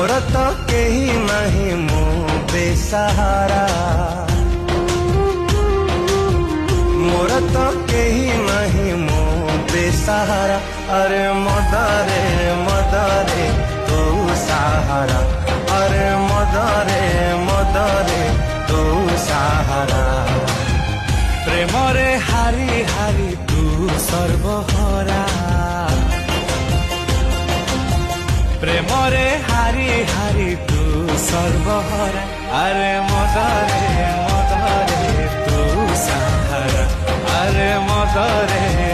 मोर तो केही नहीं मु बेसहारा मोर तो केही नहीं मु बेसहारा अरे मदरे मदरे तू सहारा अरे मदरे मदरे तू सहारा प्रेम रे हारी हारी तू सर्वहरा प्रेम रे हारी हारी तू सर्वहरा अरे मदरे मदरे तू सहारा अरे मदरे